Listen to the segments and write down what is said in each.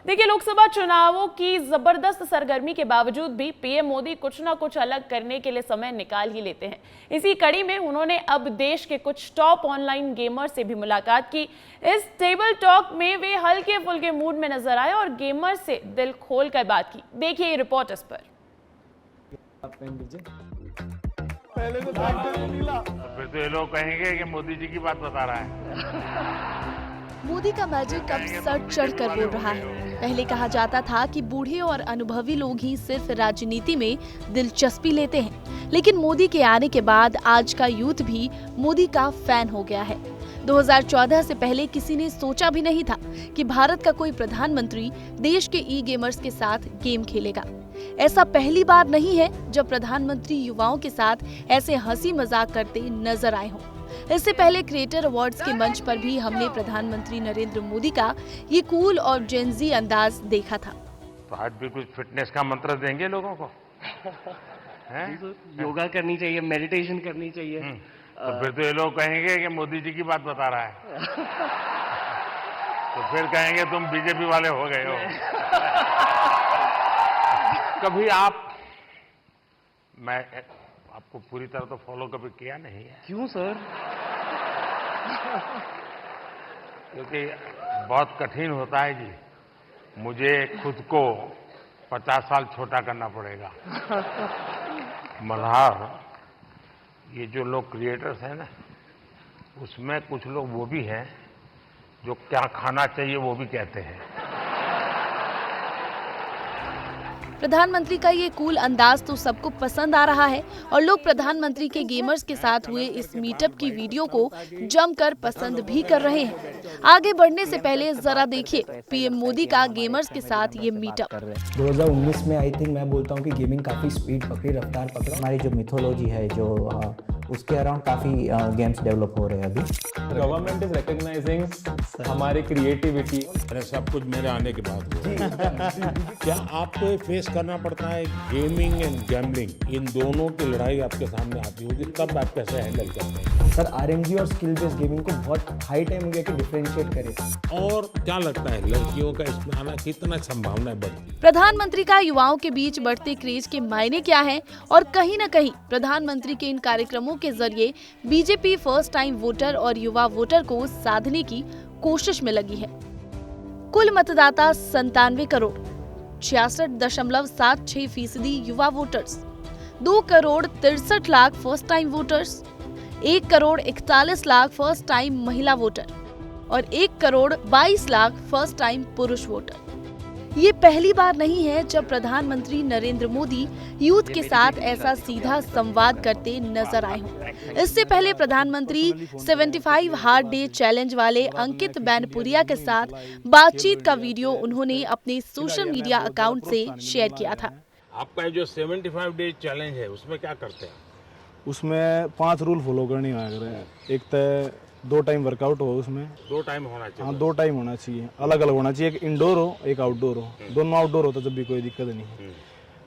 देखिए, लोकसभा चुनावों की जबरदस्त सरगर्मी के बावजूद भी पीएम मोदी कुछ ना कुछ अलग करने के लिए समय निकाल ही लेते हैं। इसी कड़ी में उन्होंने अब देश के कुछ टॉप ऑनलाइन गेमर से भी मुलाकात की। इस टेबल टॉक में वे हल्के फुल्के मूड में नजर आए और गेमर से दिल खोल कर बात की। देखिए ये रिपोर्ट इस पर। पहले तो फिर तो ये लोग कहेंगे कि मोदी जी की बात बता रहा है। मोदी का मैजिक अब सर चढ़ कर बोल रहा है। पहले कहा जाता था कि बूढ़े और अनुभवी लोग ही सिर्फ राजनीति में दिलचस्पी लेते हैं, लेकिन मोदी के आने के बाद आज का यूथ भी मोदी का फैन हो गया है। 2014 से पहले किसी ने सोचा भी नहीं था कि भारत का कोई प्रधानमंत्री देश के ई गेमर्स के साथ गेम खेलेगा। ऐसा पहली बार नहीं है जब प्रधानमंत्री युवाओं के साथ ऐसे हंसी मजाक करते नजर आए हों। इससे पहले क्रिएटर अवार्ड्स के मंच पर भी हमने प्रधानमंत्री नरेंद्र मोदी का ये कूल और जेनजी अंदाज देखा था। तो आज भी कुछ फिटनेस का मंत्र देंगे लोगों को। योगा करनी चाहिए, मेडिटेशन करनी चाहिए। तो फिर तो ये लोग कहेंगे कि मोदी जी की बात बता रहा है। तो फिर कहेंगे तुम बीजेपी वाले हो गए हो। कभी मैं आपको पूरी तरह तो फॉलो कभी किया नहीं है। क्यों सर? क्योंकि बहुत कठिन होता है जी, मुझे खुद को 50 साल छोटा करना पड़ेगा। मल्हार, ये जो लोग क्रिएटर्स हैं ना, उसमें कुछ लोग वो भी हैं जो क्या खाना चाहिए वो भी कहते हैं। प्रधानमंत्री का ये कूल अंदाज तो सबको पसंद आ रहा है और लोग प्रधानमंत्री के गेमर्स के साथ हुए इस मीटअप की वीडियो को जमकर पसंद भी कर रहे हैं। आगे बढ़ने से पहले जरा देखिए पीएम मोदी का गेमर्स के साथ ये मीटअप। 2019 में आई थिंक मैं बोलता हूँ कि गेमिंग काफी स्पीड पकड़ी, रफ्तार पकड़ा। हमारी जो मिथोलॉजी है जो उसके अराउंड काफी गेम्स डेवलप हो रहे हैं अभी। गवर्नमेंट इज रिकॉग्नाइजिंग हमारी क्रिएटिविटी। सब कुछ मेरे आने के बाद क्या आपको फेस करना पड़ता है गेमिंग एंड गैम्बलिंग, इन दोनों की लड़ाई आपके सामने आती होगी, तब आप कैसे हैंडल करते हैं? सर आरएमजी और स्किल बेस्ड गेमिंग को बहुत हाई टाइम हो गया कि डिफरेंशिएट करें। और क्या लगता है लड़कियों का इसमें आना कितना संभावनाएं बढ़ती? प्रधानमंत्री का युवाओं के बीच बढ़ते क्रेज के मायने क्या हैं और कहीं न कहीं प्रधानमंत्री के इन कार्यक्रमों के जरिए बीजेपी फर्स्ट टाइम वोटर और युवा वोटर को साधने की कोशिश में लगी है। कुल मतदाता 97 करोड़ 66.76% युवा voters, 2 crore 63 lakh first time voters, 1 crore 41 lakh first time महिला वोटर और 1 करोड़ 22 लाख फर्स्ट टाइम पुरुष वोटर। ये पहली बार नहीं है जब प्रधानमंत्री नरेंद्र मोदी यूथ के साथ ऐसा सीधा संवाद करते नजर आए हों। इससे पहले प्रधानमंत्री 75 हार्ड डे चैलेंज वाले अंकित बैनपुरिया के साथ बातचीत का वीडियो उन्होंने अपने सोशल मीडिया अकाउंट से शेयर किया था। आपका जो 75 डे चैलेंज है उसमें क्या करते हैं? उसमें 5 रूल फॉलो करने हैं। एक तो 2 टाइम वर्कआउट हो, उसमें 2 टाइम होना चाहिए। हाँ 2 टाइम होना चाहिए, अलग अलग होना चाहिए। एक इंडोर हो एक आउटडोर हो, दोनों आउटडोर हो तो जब भी कोई दिक्कत नहीं।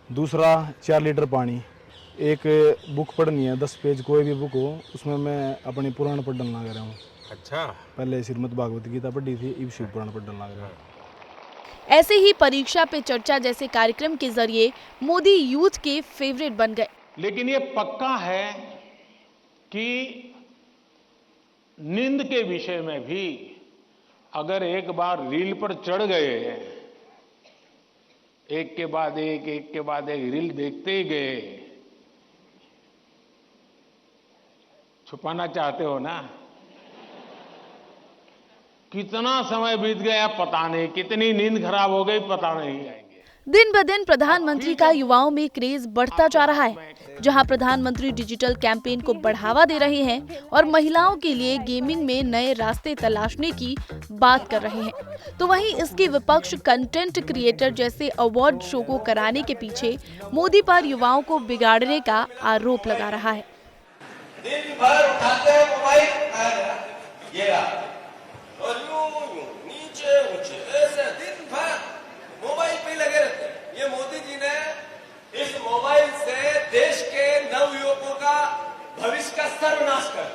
दूसरा 4 लीटर पानी, एक बुक पढ़नी है 10 पेज कोई भी बुक हो, उसमें मैं अपनी पुराण पढ़ने लग रहा हूँ। अच्छा, पहले श्रीमद् भागवत गीता पढ़ी थी, अब शिव पुराण पढ़ने लग रहा हूँ। ऐसे ही परीक्षा पे चर्चा जैसे कार्यक्रम के जरिए मोदी यूथ के फेवरेट बन गए। लेकिन ये पक्का है कि नींद के विषय में भी अगर एक बार रील पर चढ़ गए, एक के बाद एक रील देखते ही गए, छुपाना चाहते हो ना? कितना समय बीत गया पता नहीं, कितनी नींद खराब हो गई पता नहीं। दिन ब दिन प्रधानमंत्री का युवाओं में क्रेज बढ़ता जा रहा है। जहां प्रधानमंत्री डिजिटल कैंपेन को बढ़ावा दे रहे हैं और महिलाओं के लिए गेमिंग में नए रास्ते तलाशने की बात कर रहे हैं, तो वहीं इसके विपक्ष कंटेंट क्रिएटर जैसे अवार्ड शो को कराने के पीछे मोदी पर युवाओं को बिगाड़ने का आरोप लगा रहा है। दिन भर उठाते हैं मोबाइल, ये और यूं नीचे ऊंचे ऐसे दिन भर मोबाइल पे लगे रहते हैं। ये मोदी जी ने इस मोबाइल से देश के नवयुवकों का भविष्य का सर्वनाश कर।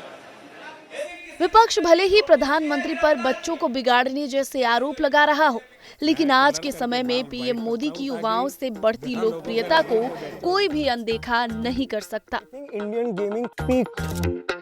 विपक्ष विपक्ष भले ही प्रधानमंत्री पर बच्चों को बिगाड़ने जैसे आरोप लगा रहा हो, लेकिन आज के समय में पीएम मोदी की युवाओं से बढ़ती लोकप्रियता को कोई भी अनदेखा नहीं कर सकता। Indian gaming peak